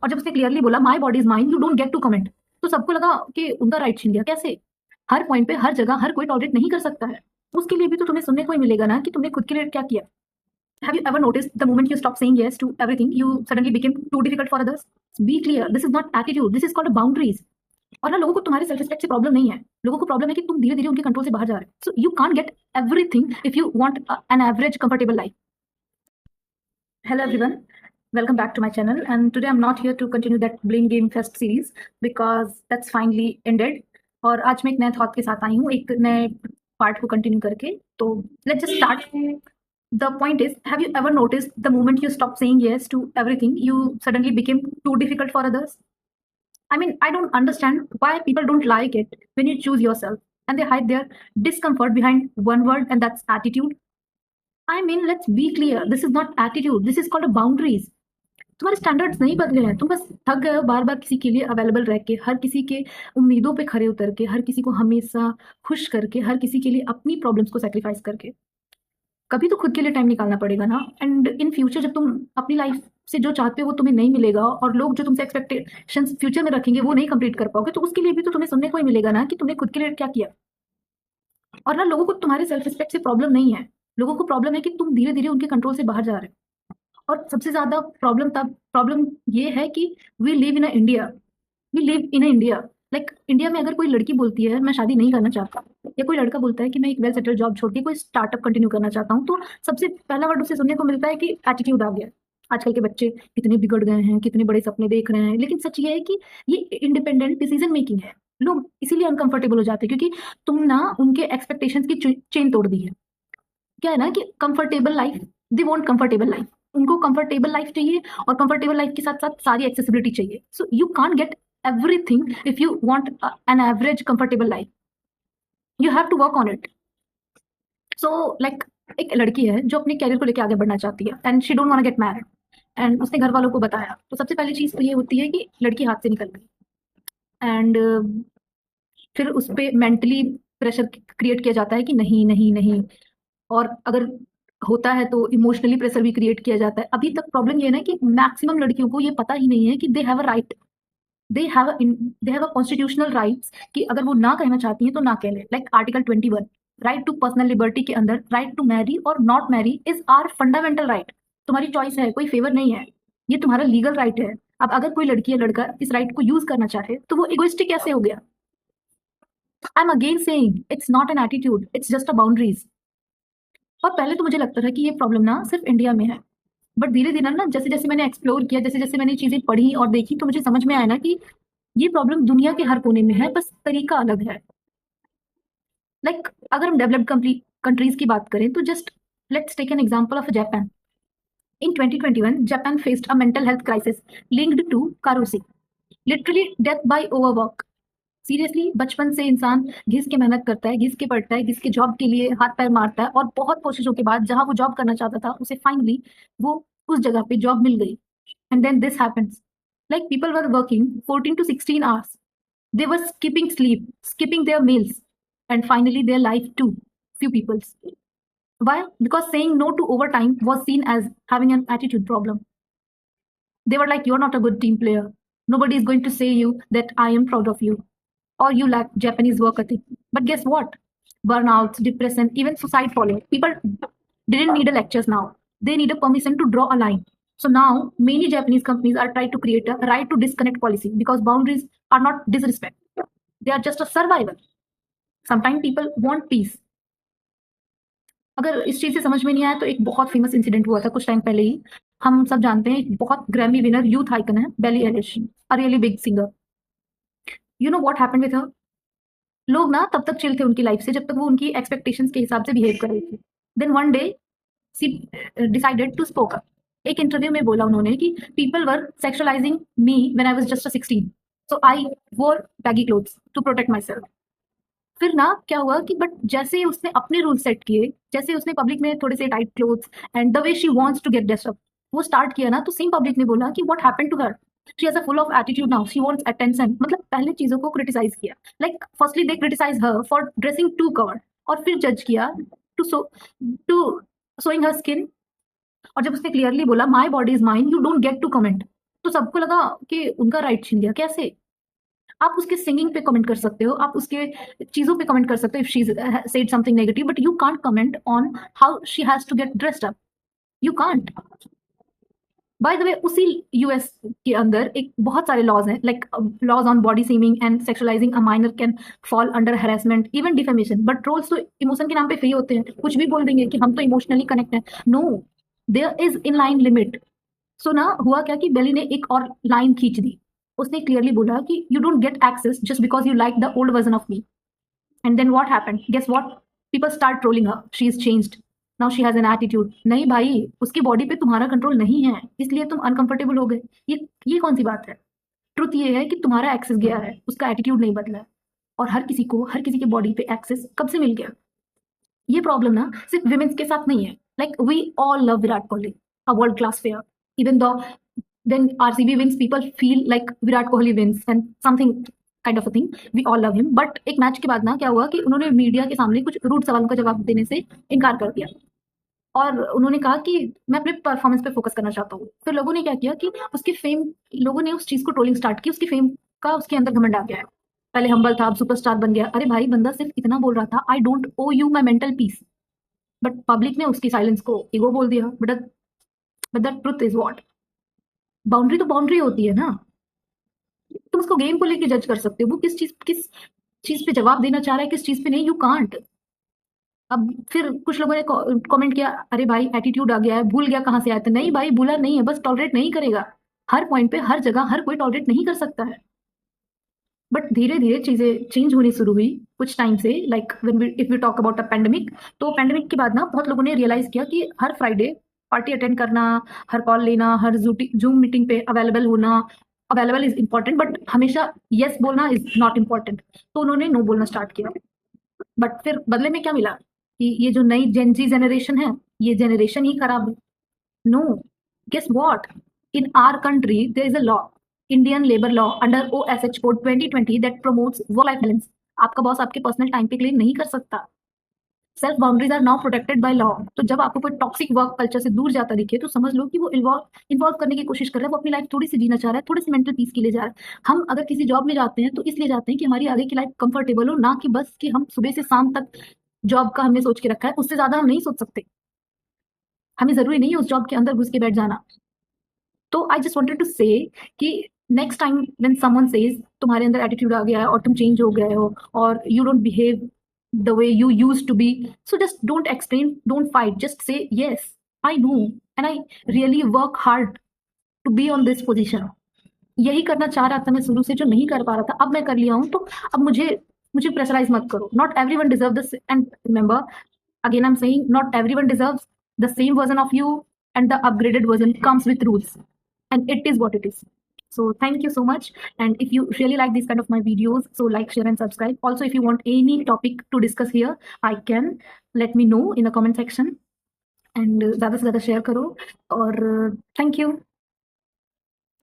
और जब उसने क्लियरली बोला my body is mine, you don't get to comment, तो सबको लगा कि उनका राइट छीन लिया। कैसे? हर पॉइंट पे हर जगह हर कोई टॉलरेट नहीं कर सकता है। उसके लिए भी तो तुम्हें सुनने को ही मिलेगा ना कि तुमने खुद के लिए क्या किया। Have you ever noticed the moment you stop saying yes to everything, you suddenly became too difficult for others? Be clear, this is not attitude, this is called boundaries. और ना लोगों को तुम्हारे सेल्फ रिस्पेक्ट से problem नहीं है, लोगों को प्रॉब्लम है कि तुम धीरे धीरे उनके कंट्रोल से बाहर जा रहे हो। So you can't get everything if you want an average comfortable life. Hello everyone, welcome back to my channel, and today I'm not here to continue that Blame Game Fest series because that's finally ended. और आज मैं एक नए thought के साथ आई हूँ, एक नए पार्ट को कंटिन्यू करके। तो let's just start. The point is, have you ever noticed the moment you stop saying yes to everything, you suddenly became too difficult for others? I mean, I don't understand why people don't like it when you choose yourself and they hide their discomfort behind one word, and that's attitude. I mean, let's be clear, this is not attitude, this is called a boundaries. तुम्हारे standards नहीं बदले हैं, तुम बस थक गए हो बार बार किसी के लिए अवेलेबल रह के, हर किसी के उम्मीदों पे खरे उतर के, हर किसी को हमेशा खुश करके, हर किसी के लिए अपनी प्रॉब्लम्स को सेक्रीफाइस करके। कभी तो खुद के लिए टाइम निकालना पड़ेगा ना। एंड इन फ्यूचर जब तुम अपनी लाइफ से जो चाहते हो वो तुम्हें नहीं मिलेगा और लोग जो तुमसे एक्सपेक्टेशंस फ्यूचर में रखेंगे वो नहीं कंप्लीट कर पाओगे, तो उसके लिए भी तो तुम्हें सुनने को ही मिलेगा ना कि तुमने खुद के लिए क्या किया। और ना लोगों को तुम्हारे सेल्फ रिस्पेक्ट से प्रॉब्लम नहीं है, लोगों को प्रॉब्लम है कि तुम धीरे धीरे उनके कंट्रोल से बाहर जा रहे हो। और सबसे ज्यादा प्रॉब्लम ये है कि we live in India, we live in India. Like India में अगर कोई लड़की बोलती है मैं शादी नहीं करना चाहता, या कोई लड़का बोलता है कि मैं एक वेल सेटल जॉब छोड़ के कोई स्टार्टअप कंटिन्यू करना चाहता हूँ, तो सबसे पहला वर्ड उसे सुनने को मिलता है कि एटीट्यूड आ गया। आजकल के बच्चे कितने बिगड़ गए हैं, कितने बड़े सपने देख रहे हैं। लेकिन सच ये है कि ये इंडिपेंडेंट डिसीजन मेकिंग है। लोग इसीलिए अनकंफर्टेबल हो जाते हैं क्योंकि तुम ना उनके एक्सपेक्टेशंस की चेन तोड़ दी है। क्या है ना कि comfortable life, they want comfortable life, उनको कंफर्टेबल लाइफ चाहिए और कंफर्टेबल लाइफ के साथ साथ सारी एक्सेसिबिलिटी चाहिए। So you can't get everything if you want an average comfortable life, you have to work on it. So like एक लड़की है जो अपने कैरियर को लेकर आगे बढ़ना चाहती है and she don't want to get married, and उसने घर वालों को बताया, तो सबसे पहली चीज तो ये होती है कि लड़की हाथ से निकल गई। एंड फिर उस पर मेंटली प्रेशर क्रिएट किया जाता है कि नहीं नहीं नहीं, और अगर होता है तो इमोशनली प्रेशर भी क्रिएट किया जाता है। अभी तक प्रॉब्लम ये है ना कि मैक्सिमम लड़कियों को ये पता ही नहीं है कि they have a right, they have a constitutional rights कि अगर वो ना कहना चाहती हैं तो ना कह ले। Like article 21 right to personal liberty के अंदर राइट टू मैरी और not marry is are fundamental right. तुम्हारी चॉइस है, कोई फेवर नहीं है, ये तुम्हारा लीगल राइट है। अब अगर कोई लड़की या लड़का इस राइट को यूज करना चाहे तो वो इगोइस्टिक कैसे हो गया? I am again saying it's not an attitude, it's just a boundaries. और पहले तो मुझे लगता था कि ये प्रॉब्लम ना सिर्फ इंडिया में है, बट धीरे धीरे ना जैसे जैसे मैंने एक्सप्लोर किया, जैसे जैसे मैंने चीजें पढ़ी और देखी, तो मुझे समझ में आया ना कि ये प्रॉब्लम दुनिया के हर कोने में है, बस तरीका अलग है। लाइक अगर हम डेवलप्ड कंट्रीज की बात करें तो just let's take an example of Japan. In 2021 Japan faced a mental health crisis linked to karoshi, literally death by overwork. Seriously बचपन से इंसान घिस के मेहनत करता है, घिस के पढ़ता है, घिस के जॉब के लिए हाथ पैर मारता है, और बहुत कोशिशों के बाद जहां वो जॉब करना चाहता था उसे फाइनली वो उस जगह पे जॉब मिल गई। And then this happens, like people were working 14 to 16 hours, they were skipping sleep, skipping their meals, and finally their life too. Few people's. Why? Because saying no to overtime was seen as having an attitude problem. They were like, you're not a good team player, nobody is going to say you that I am proud of you, or you lack Japanese work ethic. But guess what? Burnouts, depression, even suicide follow. People didn't need a lectures now, they need a permission to draw a line. So now many Japanese companies are trying to create a right to disconnect policy because boundaries are not disrespect, they are just a survival. Sometimes people want peace. अगर इस चीज से समझ में नहीं आया तो एक बहुत फेमस इंसिडेंट हुआ था कुछ टाइम पहले ही। हम सब जानते हैं एक बहुत ग्रैमी विनर यूथ आइकन है Billie Eilish, a really big singer. You know what happened with her? लोग ना तब तक चिल थे उनकी लाइफ से जब तक वो उनकी एक्सपेक्टेशंस के हिसाब से बिहेव कर रही थी। Then one day she decided to spoke up. एक इंटरव्यू में बोला उन्होंने कि people were sexualising me when I was just 16, so I wore baggy clothes to protect myself. फिर ना क्या हुआ कि बट जैसे उसने अपने रूल सेट किए, जैसे उसने पब्लिक में थोड़े से tight clothes and the way she wants to get dressed up वो स्टार्ट किया ना, तो सेम पब्लिक ने बोला कि what happened to her, she has a full of attitude now, she wants attention. मतलब पहले चीजों को क्रिटिसाइज किया, like firstly they criticise her for dressing too covered, और फिर जज किया टू शोइंग हर स्किन। और जब उसने क्लियरली बोला my body is mine, you don't get to comment, तो सबको लगा कि उनका राइट छीन लिया। कैसे? आप उसके सिंगिंग पे कमेंट कर सकते हो, आप उसके चीज़ों पे कमेंट कर सकते हो if she said something negative, but you can't comment on how she has to get dressed up. You can't. By the way, उसी यूएस के अंदर एक बहुत सारे लॉज हैं, like laws on body shaming and sexualising a minor can fall under harassment, even defamation. But trolls तो emotion के नाम पे फ्री होते हैं, कुछ भी बोल देंगे कि हम तो इमोशनली कनेक्ट हैं। No, there is in line limit. So ना हुआ क्या कि बेली ने एक और लाइन खींच दी। उसने क्लियरली बोला कि you don't get access just because you like the old version of me. And then what happened? Guess what? People start trolling her, she is changed, now she has an attitude. नहीं भाई, उसकी body पे तुम्हारा control नहीं है, इसलिए तुम uncomfortable हो गए। ये कौन सी बात है? ट्रुथ ये है कि तुम्हारा एक्सेस गया है, उसका एटीट्यूड नहीं बदला है। और हर किसी को हर किसी के बॉडी पे एक्सेस कब से मिल गया? ये प्रॉब्लम ना सिर्फ विमेन्स के साथ नहीं है। Like we all love Virat Kohli, a world class player. Even though then RCB wins, people feel like Virat Kohli wins and something kind of a thing. We all love him. But एक match के बाद ना क्या हुआ कि उन्होंने media के सामने कुछ रूड सवालों का जवाब देने से इनकार कर दिया और उन्होंने कहा कि मैं अपने परफॉर्मेंस पे फोकस करना चाहता हूँ। फिर लोगों ने क्या किया कि उसके फेम, लोगों ने उस चीज़ को ट्रोलिंग स्टार्ट की, उसकी फेम का उसके अंदर घमंड आ गया है। पहले हम्बल था, अब सुपरस्टार बन गया। अरे भाई, बंदा सिर्फ इतना बोल रहा था, I don't owe you my mental peace. But public ने उसकी साइलेंस को ईगो बोल दिया। But the truth is what? Boundary तो बाउंड्री होती है ना। तुम उसको गेम को लेके जज कर सकते हो, वो किस चीज पे जवाब देना चाह रहा है, किस चीज पे नहीं। You can't. अब फिर कुछ लोगों ने कमेंट किया, अरे भाई एटीट्यूड आ गया है, भूल गया कहाँ से आया था। नहीं भाई, भूला नहीं है, बस टॉलरेट नहीं करेगा। हर पॉइंट पे हर जगह हर कोई टॉलरेट नहीं कर सकता है। बट धीरे धीरे चीजें चेंज होनी शुरू हुई कुछ टाइम से। Like if we talk about a pandemic, तो पेंडेमिक के बाद ना बहुत लोगों ने रियलाइज किया कि हर फ्राइडे पार्टी अटेंड करना, हर कॉल लेना, हर जूम मीटिंग पे अवेलेबल होना, अवेलेबल इज इंपॉर्टेंट, बट हमेशा यस बोलना इज नॉट इम्पॉर्टेंट। तो उन्होंने नो बोलना स्टार्ट किया। बट फिर बदले में क्या मिला कि ये जो नई जेनजी जनरेशन है, ये जनरेशन ही खराब है। No, guess what? In our country, there is a law, Indian Labor Law under OSH Code 2020 that promotes work-life balance. आपका बॉस आपके पर्सनल टाइम पे क्लेम नहीं कर सकता। Self boundaries are now protected by law. तो जब आपको कोई टॉक्सिक वर्क कल्चर से दूर जाता दिखे तो समझ लो कि वो इन्वॉल्व करने की कोशिश कर रहा है, वो अपनी लाइफ थोड़ी सी जीना चाह रहा है, थोड़ी सी मेंटल पीस के लिए जा रहा है। हम अगर किसी जॉब में जाते हैं तो इसलिए जाते हैं कि हमारी आगे की लाइफ कंफर्टेबल हो, ना कि बस कि हम सुबह से शाम तक जॉब का हमने सोच के रखा है, उससे ज्यादा हम नहीं सोच सकते। हमें जरूरी नहीं है उस जॉब के अंदर घुस के बैठ जाना। तो आई जस्ट वांटेड टू से कि next time when someone says तुम्हारे अंदर एटीट्यूड आ गया है और तुम चेंज हो गए हो और you don't behave the way you used to be, so just don't explain, don't fight, just say yes I know and I really work hard to be on this position. यही करना चाह रहा था मैं शुरू से, जो नहीं कर पा रहा था, अब मैं कर लिया हूँ। तो अब मुझे मुझे प्रेशराइज मत करो। Not everyone deserve this, and remember again I'm saying not everyone deserves the same version of you, and the upgraded version comes with rules, and it is what it is. So thank you so much, and if you really like these kind of my videos, so like, share and subscribe. Also, if you want any topic to discuss here, I can let me know in the comment section, and ज़्यादा से ज़्यादा share करो। और thank you.